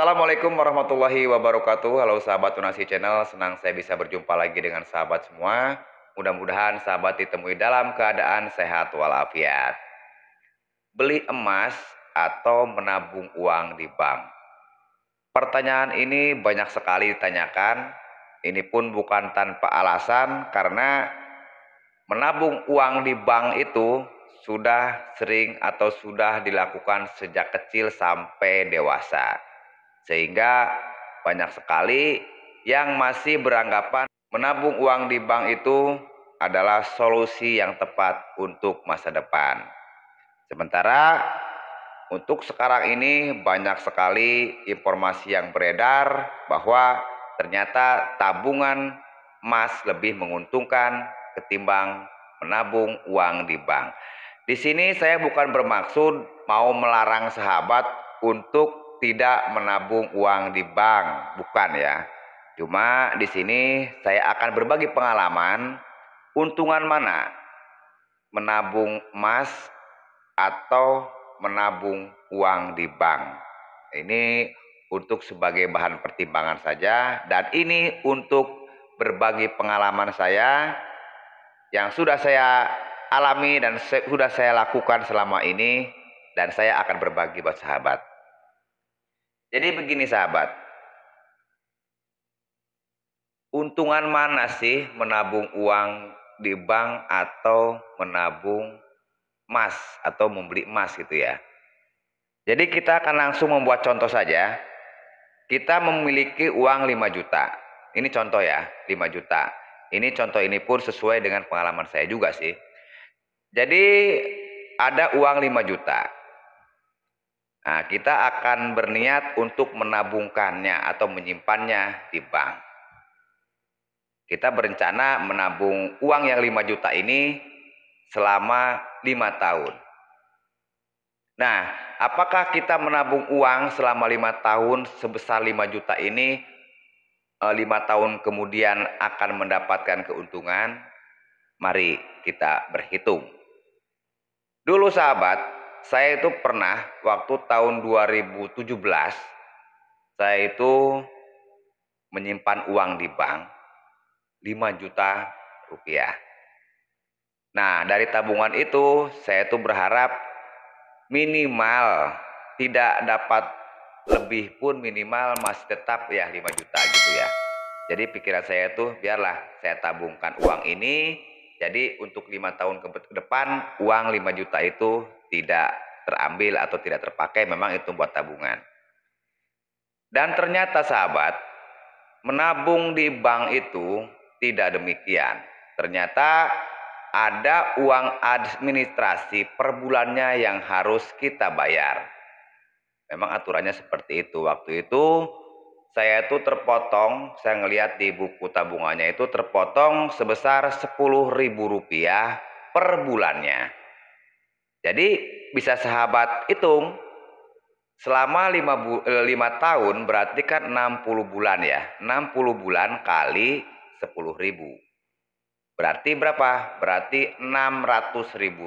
Assalamualaikum warahmatullahi wabarakatuh. Halo sahabat Tunasi Channel, senang saya bisa berjumpa lagi dengan sahabat semua. Mudah-mudahan sahabat ditemui dalam keadaan sehat walafiat. Beli emas atau menabung uang di bank? Pertanyaan ini banyak sekali ditanyakan. Ini pun bukan tanpa alasan karena menabung uang di bank itu sudah sering atau sudah dilakukan sejak kecil sampai dewasa. Sehingga banyak sekali yang masih beranggapan menabung uang di bank itu adalah solusi yang tepat untuk masa depan. Sementara untuk sekarang ini banyak sekali informasi yang beredar bahwa ternyata tabungan emas lebih menguntungkan ketimbang menabung uang di bank. Di sini saya bukan bermaksud mau melarang sahabat untuk tidak menabung uang di bank, bukan ya. Cuma di sini saya akan berbagi pengalaman untungan mana menabung emas atau menabung uang di bank. Ini untuk sebagai bahan pertimbangan saja, dan ini untuk berbagi pengalaman saya yang sudah saya alami dan sudah saya lakukan selama ini, dan saya akan berbagi buat sahabat. Jadi begini sahabat, untungan mana sih menabung uang di bank atau menabung emas atau membeli emas gitu ya. Jadi kita akan langsung membuat contoh saja. Kita memiliki uang 5 juta. Ini contoh ya, 5 juta. Ini contoh ini pun sesuai dengan pengalaman saya juga sih. Jadi ada uang 5 juta. Nah, kita akan berniat untuk menabungkannya atau menyimpannya di bank. Kita berencana menabung uang yang 5 juta ini selama 5 tahun. Nah, apakah kita menabung uang selama 5 tahun sebesar 5 juta ini 5 tahun kemudian akan mendapatkan keuntungan? Mari kita berhitung. Dulu sahabat, saya itu pernah waktu tahun 2017, saya itu menyimpan uang di bank 5 juta rupiah. Nah, dari tabungan itu saya tuh berharap minimal tidak dapat lebih pun, minimal masih tetap ya 5 juta gitu ya. Jadi pikiran saya tuh biarlah saya tabungkan uang ini, jadi untuk 5 tahun ke depan uang 5 juta itu tidak terambil atau tidak terpakai, memang itu buat tabungan. Dan ternyata sahabat, menabung di bank itu tidak demikian. Ternyata ada uang administrasi per bulannya yang harus kita bayar. Memang aturannya seperti itu. Waktu itu saya itu terpotong, saya ngelihat di buku tabungannya itu terpotong sebesar Rp10.000 per bulannya. Jadi bisa sahabat hitung, selama 5 tahun berarti kan 60 bulan ya. 60 bulan kali 10.000. Berarti berapa? Berarti Rp600.000.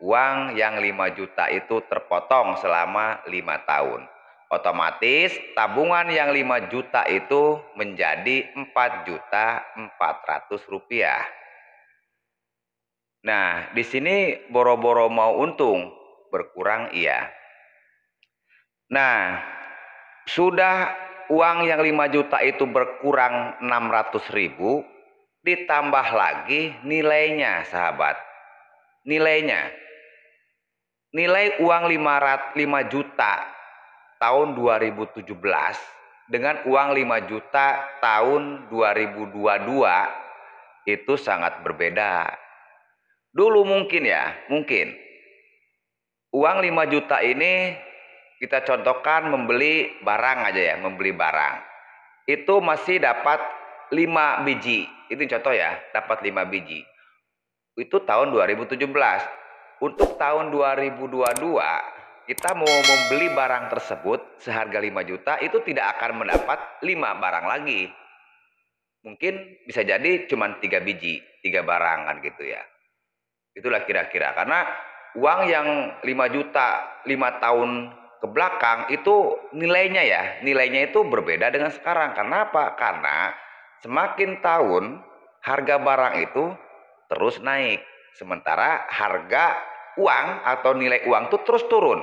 Uang yang 5 juta itu terpotong selama 5 tahun. Otomatis tabungan yang 5 juta itu menjadi Rp4.400.000. Nah, di sini boro-boro mau untung, berkurang iya. Nah, sudah uang yang 5 juta itu berkurang 600.000, ditambah lagi nilainya sahabat. Nilainya. Nilai uang 5 juta tahun 2017 dengan uang 5 juta tahun 2022 itu sangat berbeda. Dulu mungkin ya, mungkin uang 5 juta ini kita contohkan membeli barang aja ya, membeli barang. Itu masih dapat 5 biji. Itu contoh ya, dapat 5 biji. Itu tahun 2017. Untuk tahun 2022, kita mau membeli barang tersebut seharga 5 juta, itu tidak akan mendapat 5 barang lagi. Mungkin bisa jadi cuma 3 biji, 3 barang kan gitu ya. Itulah kira-kira. Karena uang yang 5 juta 5 tahun ke belakang itu nilainya itu berbeda dengan sekarang. Karena apa? Karena semakin tahun harga barang itu terus naik, sementara harga uang atau nilai uang itu terus turun.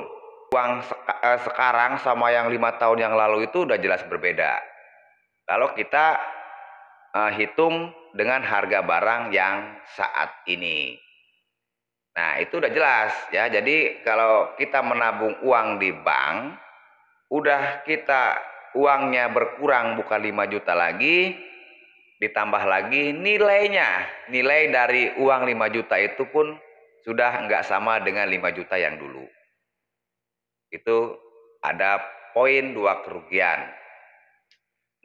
Uang sekarang sama yang 5 tahun yang lalu itu udah jelas berbeda. Kalau kita hitung dengan harga barang yang saat ini. Nah, itu udah jelas ya. Jadi kalau kita menabung uang di bank, udah kita uangnya berkurang bukan 5 juta lagi, ditambah lagi nilainya. Nilai dari uang 5 juta itu pun sudah nggak sama dengan 5 juta yang dulu. Itu ada poin 2 kerugian.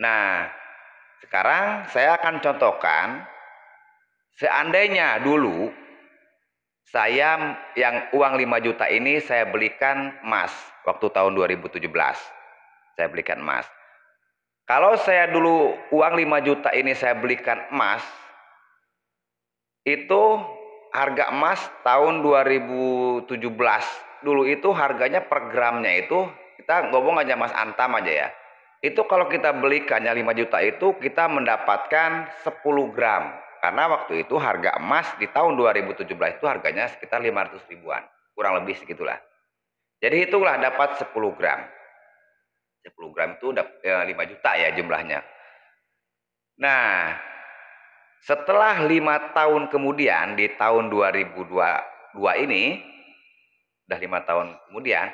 Nah, sekarang saya akan contohkan, seandainya dulu saya yang uang 5 juta ini saya belikan emas waktu tahun 2017. Saya belikan emas. Kalau saya dulu uang 5 juta ini saya belikan emas, itu harga emas tahun 2017 dulu itu harganya per gramnya itu, kita ngomong aja emas antam aja ya. Itu kalau kita belikannya 5 juta itu kita mendapatkan 10 gram. Karena waktu itu harga emas di tahun 2017 itu harganya sekitar 500 ribuan. Kurang lebih segitulah. Jadi itulah dapat 10 gram. 10 gram itu 5 juta ya jumlahnya. Nah, setelah 5 tahun kemudian di tahun 2022 ini, udah 5 tahun kemudian,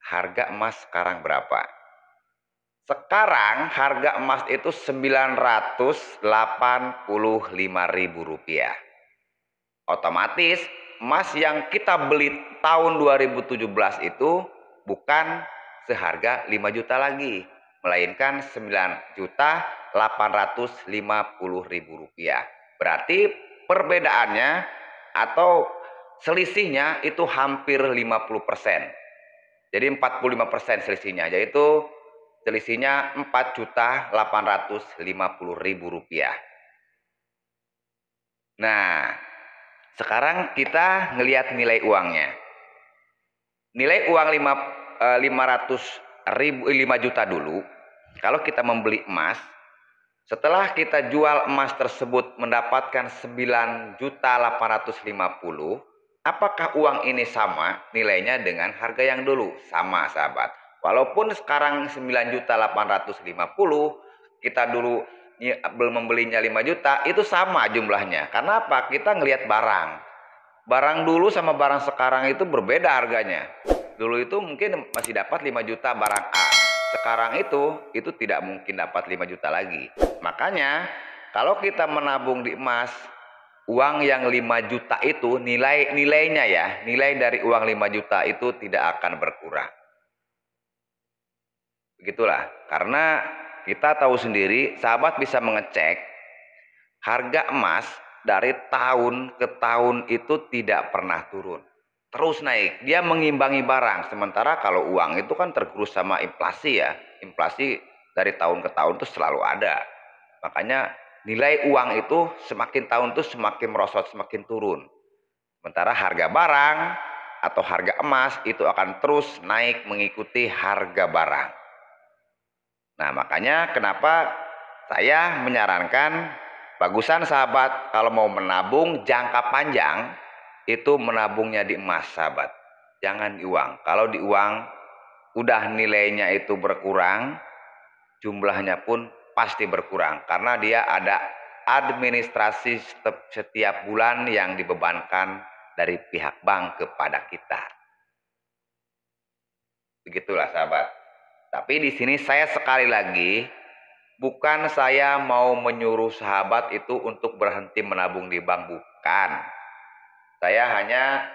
harga emas sekarang berapa? Sekarang harga emas itu Rp985.000. Otomatis emas yang kita beli tahun 2017 itu bukan seharga 5 juta lagi, melainkan Rp9.850.000. Berarti perbedaannya atau selisihnya itu hampir 50%. Jadi 45% selisihnya, yaitu selisihnya Rp4.850.000. Nah, sekarang kita ngelihat nilai uangnya. Nilai uang 5 juta dulu, kalau kita membeli emas, setelah kita jual emas tersebut mendapatkan 9.850.000, apakah uang ini sama nilainya dengan harga yang dulu? Sama, sahabat. Walaupun sekarang 9.850.000, kita dulu belum membelinya 5 juta, itu sama jumlahnya. Karena apa? Kita ngelihat barang. Barang dulu sama barang sekarang itu berbeda harganya. Dulu itu mungkin masih dapat 5 juta barang A. Sekarang itu tidak mungkin dapat 5 juta lagi. Makanya kalau kita menabung di emas, uang yang 5 juta itu nilainya ya, nilai dari uang 5 juta itu tidak akan berkurang. Begitulah, karena kita tahu sendiri, sahabat bisa mengecek harga emas dari tahun ke tahun itu tidak pernah turun. Terus naik, dia mengimbangi barang. Sementara kalau uang itu kan tergerus sama inflasi ya. Inflasi dari tahun ke tahun itu selalu ada. Makanya nilai uang itu semakin tahun itu semakin merosot, semakin turun. Sementara harga barang atau harga emas itu akan terus naik mengikuti harga barang. Nah, makanya kenapa saya menyarankan bagusan sahabat kalau mau menabung jangka panjang itu menabungnya di emas, sahabat. Jangan di uang. Kalau di uang udah nilainya itu berkurang, jumlahnya pun pasti berkurang karena dia ada administrasi setiap bulan yang dibebankan dari pihak bank kepada kita. Begitulah, sahabat. Tapi di sini saya sekali lagi, bukan saya mau menyuruh sahabat itu untuk berhenti menabung di bank, bukan. Saya hanya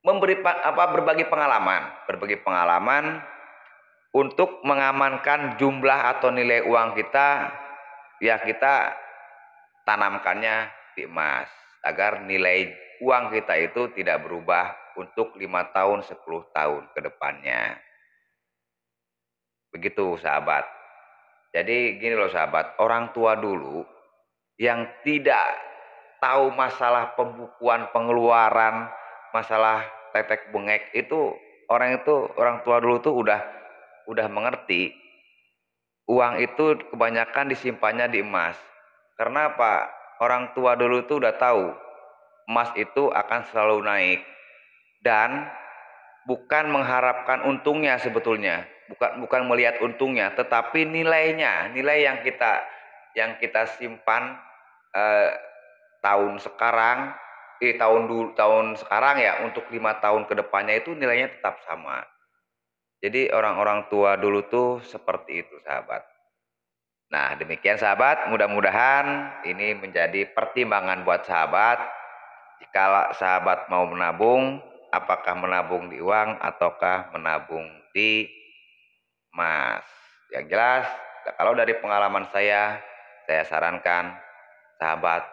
berbagi pengalaman untuk mengamankan jumlah atau nilai uang kita, ya kita tanamkannya di emas agar nilai uang kita itu tidak berubah untuk 5 tahun, 10 tahun ke depannya. Begitu, sahabat. Jadi gini loh, sahabat, orang tua dulu yang tidak tahu masalah pembukuan pengeluaran, masalah tetek bengek itu orang tua dulu tuh udah mengerti uang itu kebanyakan disimpannya di emas. Karena apa? Orang tua dulu tuh udah tahu emas itu akan selalu naik dan bukan mengharapkan untungnya sebetulnya, bukan melihat untungnya, tetapi nilainya, nilai yang kita simpan eh, tahun sekarang, tahun sekarang ya untuk 5 tahun ke depannya itu nilainya tetap sama. Jadi orang-orang tua dulu tuh seperti itu, sahabat. Nah, demikian sahabat, mudah-mudahan ini menjadi pertimbangan buat sahabat. Jika sahabat mau menabung, apakah menabung di uang ataukah menabung di emas? Yang jelas, kalau dari pengalaman saya sarankan sahabat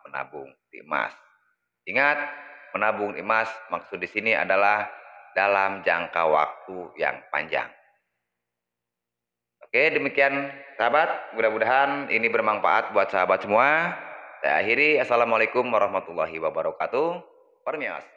menabung di emas. Ingat, menabung di emas maksud di sini adalah dalam jangka waktu yang panjang. Oke, demikian sahabat. Mudah-mudahan ini bermanfaat buat sahabat semua. Saya akhiri. Assalamualaikum warahmatullahi wabarakatuh. Permios.